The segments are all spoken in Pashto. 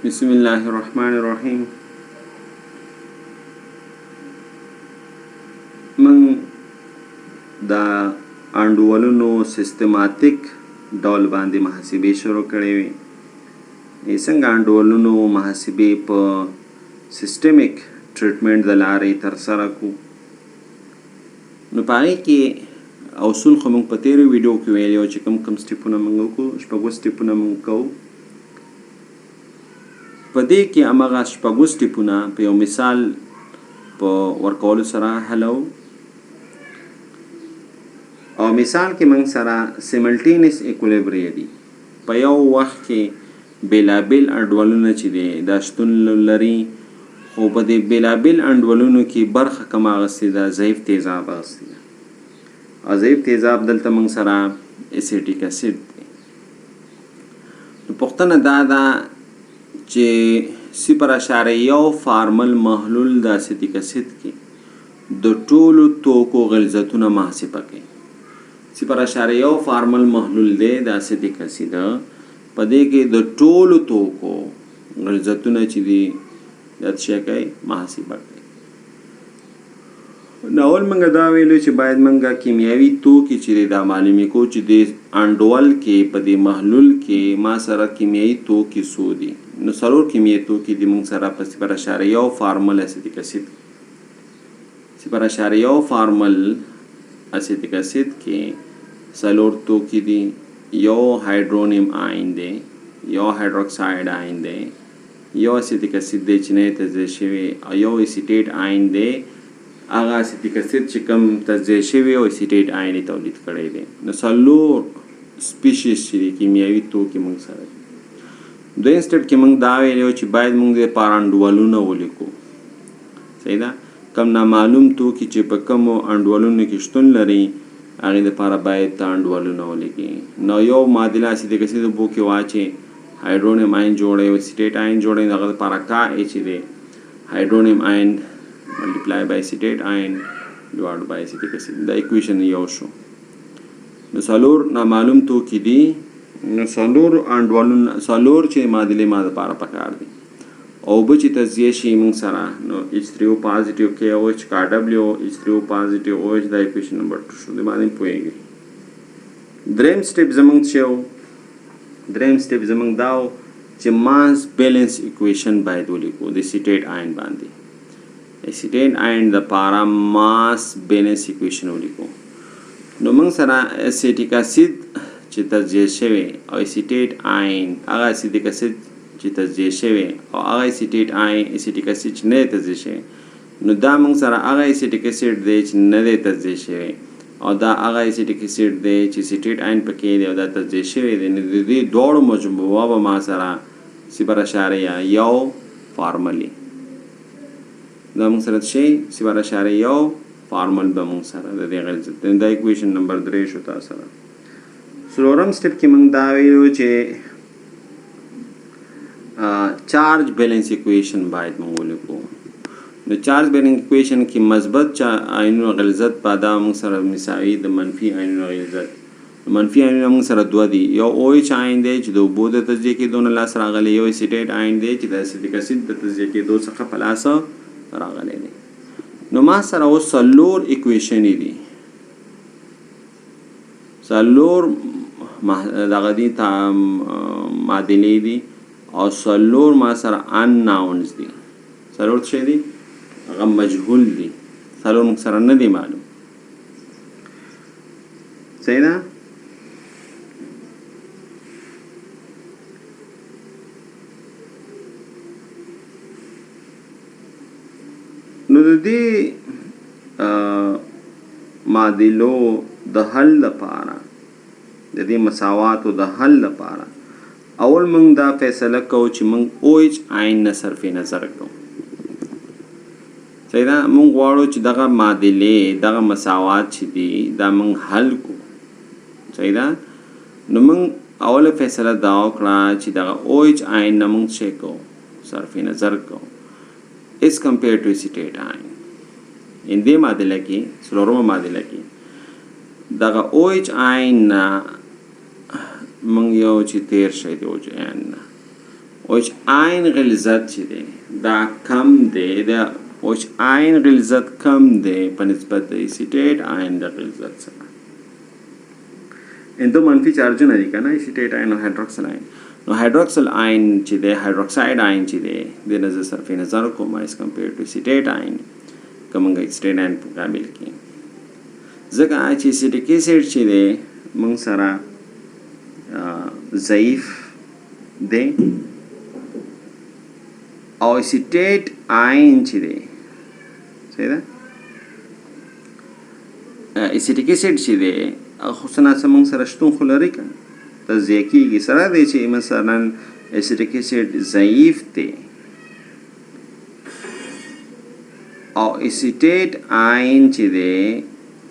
بسم الله الرحمن الرحیم. من دا انډولونو سیستماتیک ډول باندې محاسبې شروع کړې وي. څنګه انډولونو محاسبې په سیستمیک ټریټمنټ د لارې ترسره کو. نو په هغې کې اصول خو موږ په تېرو ویډیو کې ویلي وو چې کوم سټیپونه موږ وکړو. شپږ سټیپونه موږ کوو. په دې کې هماغه شپږ سټیپونه په یو مثال په ورکولو سره حلو. او مثال کې موږ سره simultaneous equilibria دي. په یو وخت کې بېلابېل انډولونه چې دي دا شتون لري، خو په دې بېلابېل انډولونو کې برخه کومه اخیستې ده؟ ضعیف تیزاب اخیستې ده. او ضعیف تیزاب دلته موږ سره اسیټیک اسید دی. نو پوښتنه دا ده چې 0.1 فارمل محلول د اسیټیک اسید کې د ټولو توکو غلظتونه محاسبه کوي. 0.1 فارمل محلول دی د اسیټیک اسید، په دې کې د ټولو توکو غلظتونه چې دي د څه کوي؟ محاسبه کوي. نو اول موږ دا ویلو چې باید موږ کیمیاوي توکي چې دا معلومې کو چې د انډول کې په دې محلول کې ما سره کیمیاوي توکي څو دي. نو څلور کیمیاوي توکي دي موږ سره په 0.1 فارمل اسیټیک اسید. 0.1 فارمل اسیټیک اسید کې څلور توکي دي. یو هایدرونیم آین دی، یو هایدروکساید آین دی، یو اسیټیک اسید دی چې نه تجزیه شوی، او یو اسیټیټ آین دی. هغه اسیټیک اسید چې کوم تجزیه شوی او اسیټیټ آین تولید کړی دی. نو څلور سپیشیز چې دي کیمیاوي توکي موږ سره دي. دویم سټیپ کې موږ دا ویلو چې باید موږ د لپاره انډولونه ولیکو. صحیح ده؟ کم نامعلوم توکي چې په کومو انډولونو کې شتون لري هغې دپاره باید ته انډولونه ولیکي. نو یو معادله اسیټیک اسید اوبو کې واچې هایدرونیم آین جوړوي او اسیټیټ آین جوړوي. د هغه دپاره کا چې دی هایدرونیم آین multiply by acetate ion divided by acetic acid. دا equation یو شو. نو څلور نامعلوم توکي دي. نو څلور انډولونه څلور چې معادلې ما دپاره پکار دي. اوبه چې تجزیه شي موږ سره نو H3O پازیټیو KOH KW H3O پازیټیو OH دا equation نمبر 2 شو. د باندې پوهېږي. دریم سټیپ زموږ دا و چې ماس بیلنس equation باید ولیکو د اسیټیټ آین باندې. اسیټیټ آین د پاره ماس بیلنس اکویشن ولیکو. نو موږ سره اسیټیک اسید چې تجزیه شوی او اسیټیټ آین هغه اسیټیک اسید چې تجزیه شوی او هغه اسیټیټ آین اسیټیک اسید چې نه تجزیه شوی، نو دا موږ سره هغه اسیټیک اسید دی چې نه دی تجزیه شوی او دا هغه اسیټیک اسید دی چې اسیټیټ آین پکې دی او دا تجزیه شوی دی. نو د دې دواړو مجموعه به ما سره 0.1 فارملي دا موږ سره شي 0.1 فارمل به موږ سره د دې غلظت. دا اکویشن نمبر 3 شو تاسو سره. څلورم سټیپ کې موږ دا ویلو چې چارج بیلنس اکویشن باید موږ ولیکو. نو چارج بیلنس اکویشن کې مثبت آیونونو غلظت په دا موږ سره مساوي د منفي آیونونو غلظت. منفي آیونونه موږ سره دوه دي. یو OH آین دی چې د اوبو د تجزیه کېدو نه لاس راغلی، یو اسیټیټ آین دی چې د اسیټیک اسید د تجزیه کېدو څخه په لاس راغلی دی. نو ما سره اوس څلور اکویشنې دي، څلور دغه دي معادلې دي او څلور ما سره ان ناونز دي. څلور څه دي؟ هغه مجهول دي. څلور موږ سره نه دي معلوم. صحیح ده؟ نو د دې معادلو د حل لپاره، د دې مساواتو د حل لپاره اول موږ دا فیصله کوو چې موږ OH آین نه صرف نظر کوو. صحیح ده؟ موږ غواړو چې دغه معادلې دغه مساوات چې دي دا موږ حل کوو. صحیح ده؟ نو موږ اوله فیصله دا وکړه چې دغه OH آین نه موږ څه کوو؟ صرف نظر کوو as compared to acetate ion. in دې معادله کې څلورمه معادله کې دغه OH آین نه موږ یو چې تیر شي د OH آین نه OH عین غلظت چې دی دا کم دی د OH عین غلظت کم دی په نسبت د اسیټیټ عین د غلظت سره اندو منفي چارجونه دي کنه اسیټیټ عین او هایدروکسل عین نو هایدروکسل عین چې دی هایدروکساید عین چې دی د نظر صرف نظر کوم ایز کمپیر ټو اسیټیټ عین کومنګ اسیټیټ عین په مقابل کې ځکه چې اسیټیک اسید چې دی موږ سره ضعیف دی او اسیټیټ عین چې دی صحیح ده اسیټیک اسید چې دی خصوصا موږ سره شتون خو لري کنه تجزیه کیږي سره دی چې مثلا اسیټیک اسید ضعیف دی او اسیټیټ عین چې دی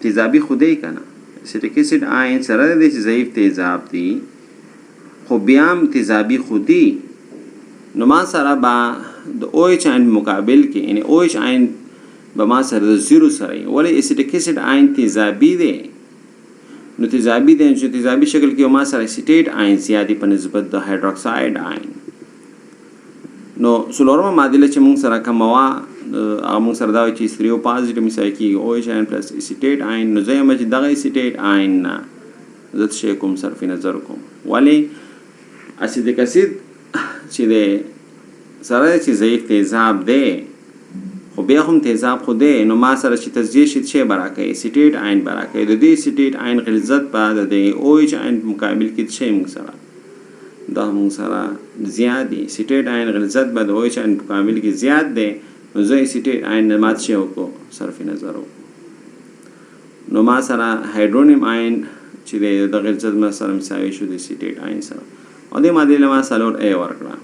تیزابي خودی کنه اسیټیک اسید عین سره دی چې ضعیف تیزاب دی خو بیا هم تیزابي خودی نو ما سره با د OH عین مقابل کې یعنی OH عین به ما سره د زیرو سره ولی اسیټیک اسید عین تیزابي دی نو تیزابي دی چې تیزابي شکل کې ما سره اسیټیټ عین زیاتې په نسبت د هایدروکساید عین نو سلورمه معادله چې موږ سره کومه هغه موږ سره دا چې سریو پازیټیو مساوي کېږي OH عین پلس اسیټیټ عین نو زه یم چې دغه اسیټیټ عین نه زه شی کوم صرف نظر کوم ولی اسیټیک اسید چې دی سره چې ضعیف تیزاب دی خو بیا هم تیزاب خو دی نو ما سره چې تجزیه شي څه براکوي اسیټیټ عین براکوي د دې اسیټیټ عین غلظت په د OH عین مقابل کې څه موږ سره دا موږ سره زیات دی اسیټیټ عین غلظت په د OH عین مقابل کې زیات دی نو زه اسیټیټ عین نه مات شي وکړو صرف نظر وکړو نو ما سره هایدرونیم عین چې د غلظت ما سره مساوي شو د اسیټیټ عین سره او دې معادله ما سلور A ورکړه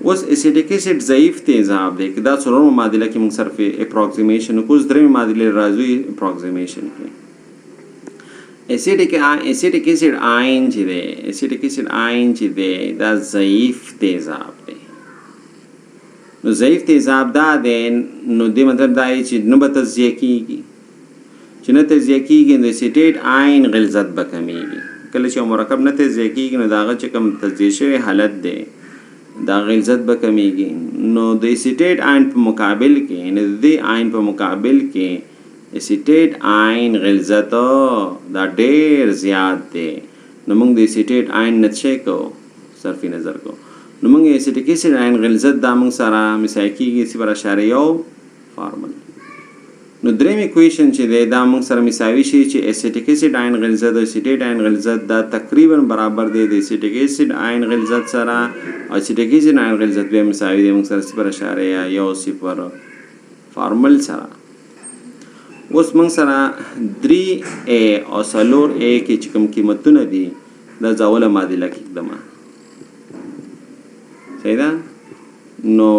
اوس اسیټیک اسید ضعیف تیزاب دی که دا څلورمه معادله کې موږ صرف اپروکسیمیشن وکړو اوس درېمې معادلې راځو اپروکسیمیشن کې اسیټیک اسید عین چې دی اسیټیک اسید عین چې دی دا ضعیف تیزاب دی نو ضعیف تیزاب دا دی نو دې مطلب دا چې نه به تجزیه کېږي چې نه تجزیه کېږي نو اسیټیټ عین غلظت به کمیږي کله چې مرکب نه تجزیه کېږي نو د هغه چې کوم تجزیه شوی حالت دی دا غلظت به کمیږي نو د اسیټیټ عین په مقابل کې یعنې د دې عین په مقابل کې اسیټیټ عین غلظت دا ډېر زیات دی نو موږ د اسیټیټ عین نه څه کوو صرف نظر کوو نو موږ اسیټیک اسید عین غلظت دا موږ سره مساوي کېږي 0.1 فارمول نو دریم اکویشن چې دی دا موږ سره مساوي شي چې اسیټیک اسید عین غلظت او اسیټیټ عین غلظت دا تقریبا برابر دی د اسیټیک اسید عین غلظت سره او اسیټیک اسید عین غلظت به مساوي دی موږ سره 0.1 فارمول سره اوس موږ سره 3A او څلور A کې چې کوم قیمتونه دي دا ځوله معادله کېږدم صحیح ده نو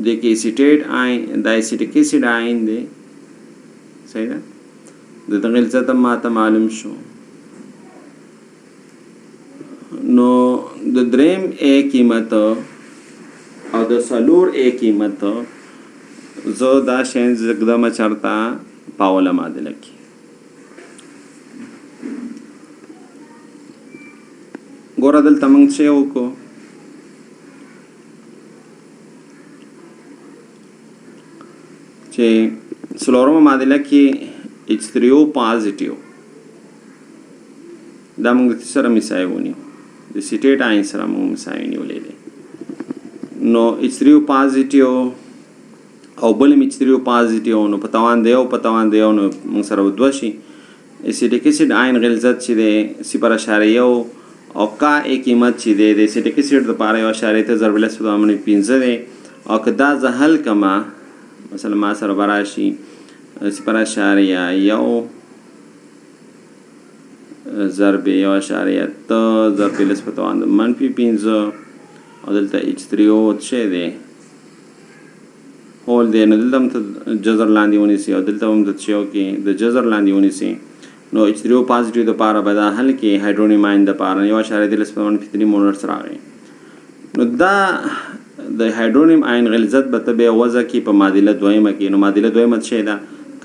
د کې اسیټیټ عین دا اسیټیک اسید عین دی صحیح ده د غلظت ماته معلوم شو نو د دریم A قیمت او د څلور A قیمت زه دا شین زګدم چرتا پاوله معادله کې ګوره دلته موږ څه وکړو چې څلورمه معادله کې H3O پازیټیو دا موږ سره مساوي ونیو د اسیټیټ عین سره موږ مساوي نیولې دی نو H3O پازیټیو او بل هم H3O پازیټیو نو په توان دی او په توان دی نو موږ سره دوه شي اسیټیک اسید عین غلظت چې دی 0.1 او کا ا قیمت چې دی د اسیټیک اسید لپاره 1.3 دی او که دا زه حل کما مثلا ما سره براشي 0.1 ضرب 1.3 ضرب لس په توان -5 او دلته H3O څه دی هول دی نو دلته هم جذر لاندې ونیسي او دلته هم د څه کې د جذر لاندې ونیسي نو H3O پازیټیو د پاره به دا حل کې هایدرونیم عین د پاره 1.3 مولر راغی نو دا د هایدرونیم عین غلظت به ته به وضع کې په معادله دویمه کې نو معادله دویمه څه ده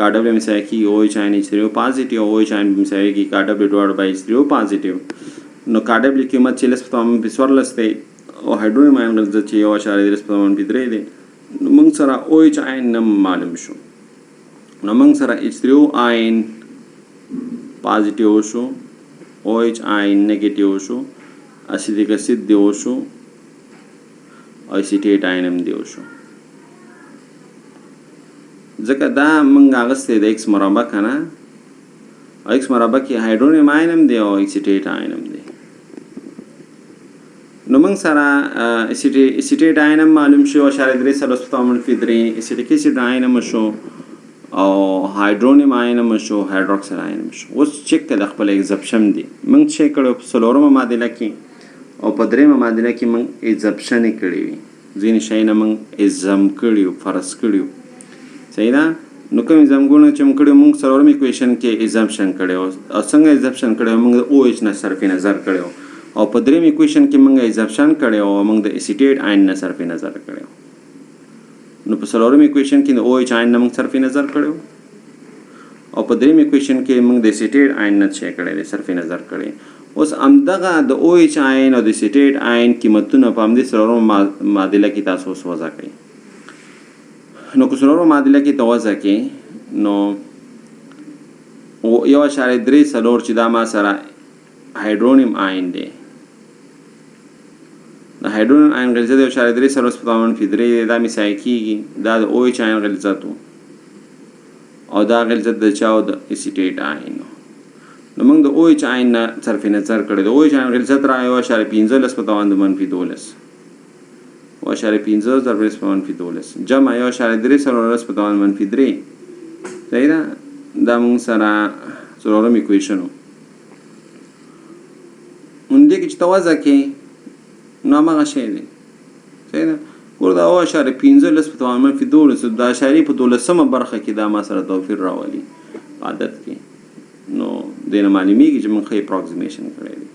کا ډبلیو مساوي کې OH عین H3O پازیټیو OH عین مساوي کې کا ډبلیو ډوټ بای H3O پازیټیو نو کاډبل قیمت چې لس په تومن په 14 دی او هایدرونیم آین غلظت چې 1.3 په تومن په 3 دی نو موږ سره او ایچ آین نم معلوم شو نو موږ سره H3O آین پازیټیو شو او ایچ آین نیگیټیو شو اسیدیک اسید دی شو او اسیټیټ آین هم دی شو ځکه دا موږ اغستې د ایکس مربع کنه ایکس مربع کې هایدرونیم آین هم دی او اسیټیټ آین هم دی نو موږ سره اسیټیټ آین هم معلوم شو 0.3 اسیټیک اسید آین هم شو او هایدرونیم آین هم شو هایدروکسل آین هم شو اوس چیک کړه د خپل ایگزپشن دی موږ چیک کړو په سلورمه معادله کې او په دریمه معادله کې موږ ایگزپشن کړی وي ځینې شیونه موږ ایزم کړیو فرض کړیو صحیح ده نو کوم ایزمګونه چې موږ کړیو موږ سلورم ایکویشن کې ایزمپشن کړیو او څنګه ایزمپشن کړیو موږ او ایچ نه صرف نظر کړیو او په دریم ایکویشن کې موږ ایزمپشن کړیو او موږ د اسیټیټ آین نه صرف نظر کړیو نو په سلورم ایکویشن کې د او ایچ آین نه موږ صرف نظر کړیو او په دریم ایکویشن کې موږ د اسیټیټ آین نه چې کړی صرف نظر کړی اوس همدغه د او ایچ آین او د اسیټیټ آین قیمتونه په همدې سلورم معادله کې تاسو اوس وضع کړئ نو که سلورم معادله کې ته وضع کړئ نو 1.3 چې دا ما سره هایدرونیم آین دی د هایدرونیم آین غلظت 1.3 په تومن په 3 دا مثال کېږي دا د او ایچ آین غلظت او دا غلظت د چاو د اسیټیټ آین نو موږ د او ایچ آین نه صرف نظر کړی د او ایچ آین غلظت را 1.15 په تومن د منفي 12 1.15 ضرب په منفي 12 جمع 1.3 په تومن منفي 3 صحیح ده دا موږ سره څلورم ایکویشن اندې کې چې توازه کې نو هغه شی دی صحیح ده ګور دا 1.15 په تومن منفي 12 دا اشاري په 12مه برخه کې دا ما سره توفیر راولي عادت کې نو دینه معلومیږي چې موږ اپروکسیمیشن کړی دی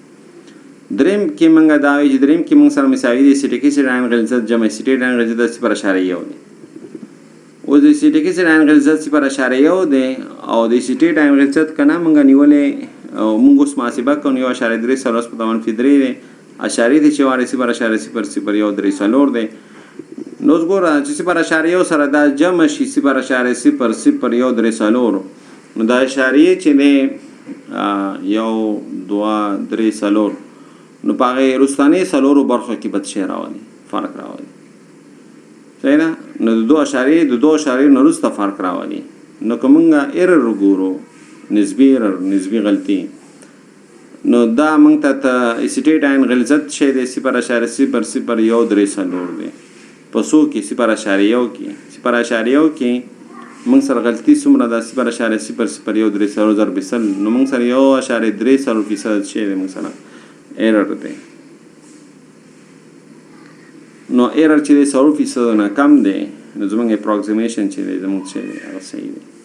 دریم کې موږ دا وی چې دریم کې موږ سره مساوي دي اسیټیک اسید آین غلظت جمع اسیټیټ آین غلظت 0.1 دی او د اسیټیک اسید آین غلظت 0.1 دی او د اسیټیټ آین غلظت کنه موږ نیولې او موږ اوس محاسبه کوو 1.3 په تومن په 3 دی اشاری دی چې واره 0.0 یو درې څلور دی نو ګوره چې 0.1 سره دا جمع شي 0.0 یو درې څلور نو دا اشاریه چې دی 1 2 3 څلور نو په هغې وروستنۍ څلورو برخو کې بد شی راولي فرق راولي صحیح ده نو د 2 اشاریې نه وروسته فرق راولي نو که موږ ایرر وګورو نسبي غلطي نو دا موږ ته اسیټیټ آین غلظت شی دی 0.0 یو درې څلور دی په څو کې 0.1 کې موږ سره غلطي څومره ده 0.0 یو درې څلور ضرب سل نو موږ سره 1.3% شی دی موږ سره ایرر دی نو ایرر چې دی 100% نه کم دی نو زموږ اپروکسیمیشن چې دی زموږ چې دی هغه صحیح دی